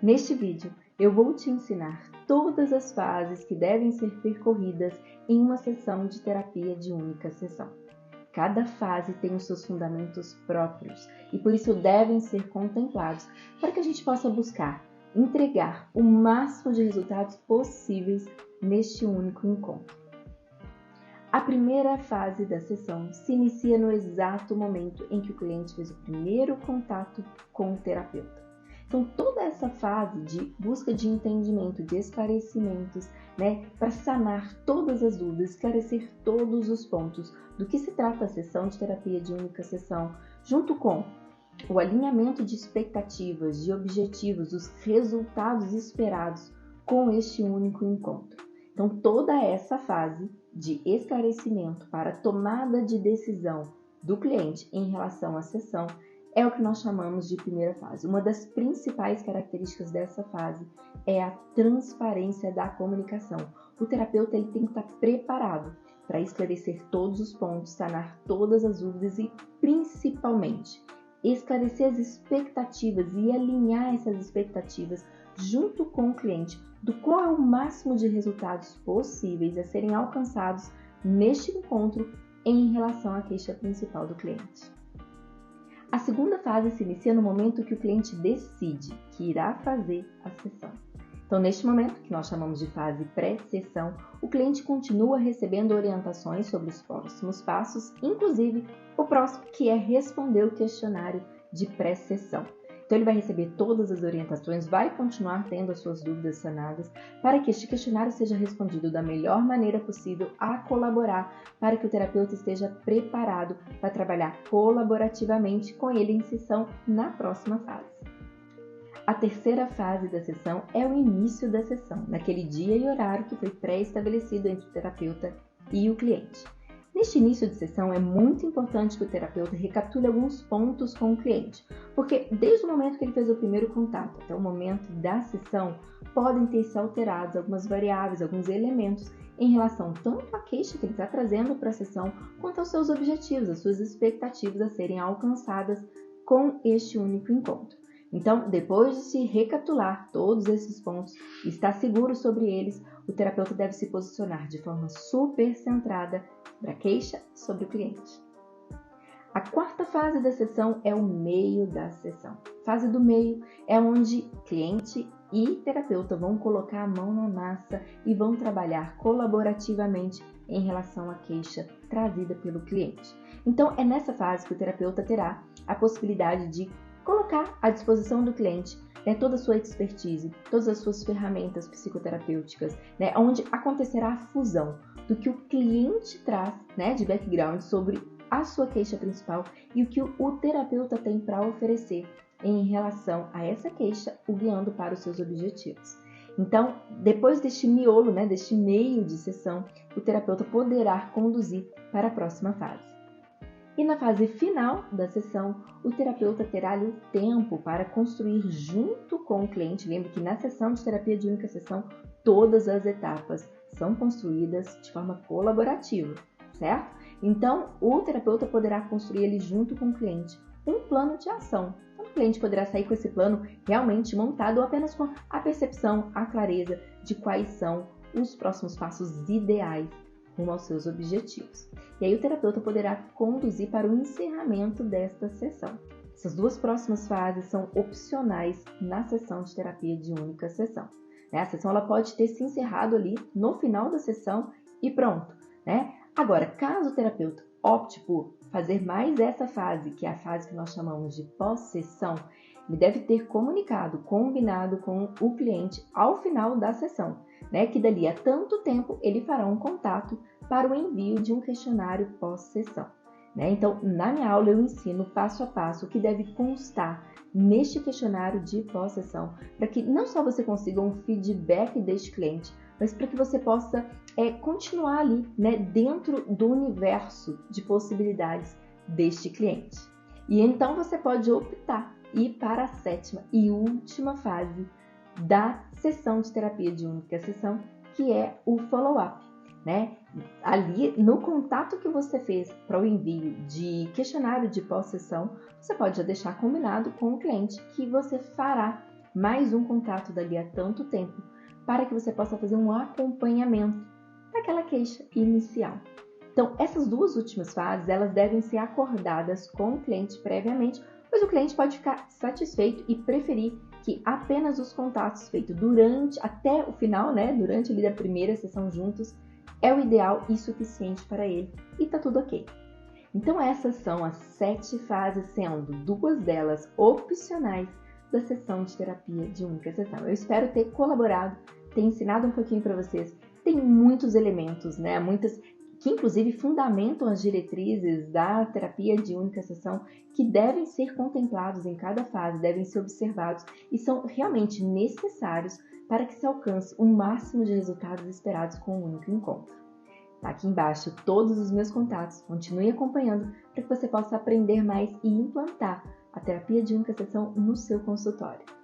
Neste vídeo, eu vou te ensinar todas as fases que devem ser percorridas em uma sessão de terapia de única sessão. Cada fase tem os seus fundamentos próprios e por isso devem ser contemplados para que a gente possa buscar entregar o máximo de resultados possíveis neste único encontro. A primeira fase da sessão se inicia no exato momento em que o cliente fez o primeiro contato com o terapeuta. Então, toda essa fase de busca de entendimento, de esclarecimentos, para sanar todas as dúvidas, esclarecer todos os pontos do que se trata a sessão de terapia de única sessão, junto com o alinhamento de expectativas, de objetivos, os resultados esperados com este único encontro. Então, toda essa fase de esclarecimento para tomada de decisão do cliente em relação à sessão é o que nós chamamos de primeira fase. Uma das principais características dessa fase é a transparência da comunicação. O terapeuta ele tem que estar preparado para esclarecer todos os pontos, sanar todas as dúvidas e, principalmente, esclarecer as expectativas e alinhar essas expectativas junto com o cliente do qual é o máximo de resultados possíveis a serem alcançados neste encontro em relação à queixa principal do cliente. A segunda fase se inicia no momento que o cliente decide que irá fazer a sessão. Então, neste momento, que nós chamamos de fase pré-sessão, o cliente continua recebendo orientações sobre os próximos passos, inclusive o próximo, que é responder o questionário de pré-sessão. Então, ele vai receber todas as orientações, vai continuar tendo as suas dúvidas sanadas, para que este questionário seja respondido da melhor maneira possível a colaborar para que o terapeuta esteja preparado para trabalhar colaborativamente com ele em sessão na próxima fase. A terceira fase da sessão é o início da sessão, naquele dia e horário que foi pré-estabelecido entre o terapeuta e o cliente. Neste início de sessão, é muito importante que o terapeuta recapitule alguns pontos com o cliente, porque desde o momento que ele fez o primeiro contato até o momento da sessão, podem ter se alterado algumas variáveis, alguns elementos em relação tanto à queixa que ele está trazendo para a sessão, quanto aos seus objetivos, às suas expectativas a serem alcançadas com este único encontro. Então, depois de se recapitular todos esses pontos e estar seguro sobre eles, o terapeuta deve se posicionar de forma super centrada para a queixa sobre o cliente. A quarta fase da sessão é o meio da sessão. A fase do meio é onde cliente e terapeuta vão colocar a mão na massa e vão trabalhar colaborativamente em relação à queixa trazida pelo cliente. Então, é nessa fase que o terapeuta terá a possibilidade de colocar à disposição do cliente toda a sua expertise, todas as suas ferramentas psicoterapêuticas, onde acontecerá a fusão do que o cliente traz de background sobre a sua queixa principal e o que o terapeuta tem para oferecer em relação a essa queixa, o guiando para os seus objetivos. Então, depois deste miolo, deste meio de sessão, o terapeuta poderá conduzir para a próxima fase. E na fase final da sessão, o terapeuta terá ali o tempo para construir junto com o cliente. Lembre que na sessão de terapia de única sessão, todas as etapas são construídas de forma colaborativa, certo? Então, o terapeuta poderá construir ali junto com o cliente um plano de ação. Então, o cliente poderá sair com esse plano realmente montado ou apenas com a percepção, a clareza de quais são os próximos passos ideais rumo aos seus objetivos. E aí o terapeuta poderá conduzir para o encerramento desta sessão. Essas duas próximas fases são opcionais na sessão de terapia de única sessão. A sessão ela pode ter se encerrado ali no final da sessão e pronto. Agora, caso o terapeuta opte por fazer mais essa fase, que é a fase que nós chamamos de pós-sessão, ele deve ter combinado com o cliente ao final da sessão, que dali a tanto tempo ele fará um contato para o envio de um questionário pós-sessão. Então, na minha aula eu ensino passo a passo o que deve constar neste questionário de pós-sessão, para que não só você consiga um feedback deste cliente, mas para que você possa continuar ali, dentro do universo de possibilidades deste cliente. E então você pode optar ir para a sétima e última fase da sessão de terapia de única sessão, que é o follow-up. Ali, no contato que você fez para o envio de questionário de pós-sessão, você pode já deixar combinado com o cliente que você fará mais um contato dali a tanto tempo, para que você possa fazer um acompanhamento daquela queixa inicial. Então, essas duas últimas fases, elas devem ser acordadas com o cliente previamente, pois o cliente pode ficar satisfeito e preferir que apenas os contatos feitos até o final, durante ali da primeira sessão juntos, é o ideal e suficiente para ele e tá tudo ok. Então essas são as 7 fases, sendo 2 delas opcionais da sessão de terapia de única sessão. Eu espero ter colaborado, ter ensinado um pouquinho para vocês. Tem muitos elementos, muitas que inclusive fundamentam as diretrizes da terapia de única sessão, que devem ser contemplados em cada fase, devem ser observados e são realmente necessários para que se alcance o máximo de resultados esperados com um único encontro. Tá aqui embaixo todos os meus contatos, continue acompanhando para que você possa aprender mais e implantar a terapia de única sessão no seu consultório.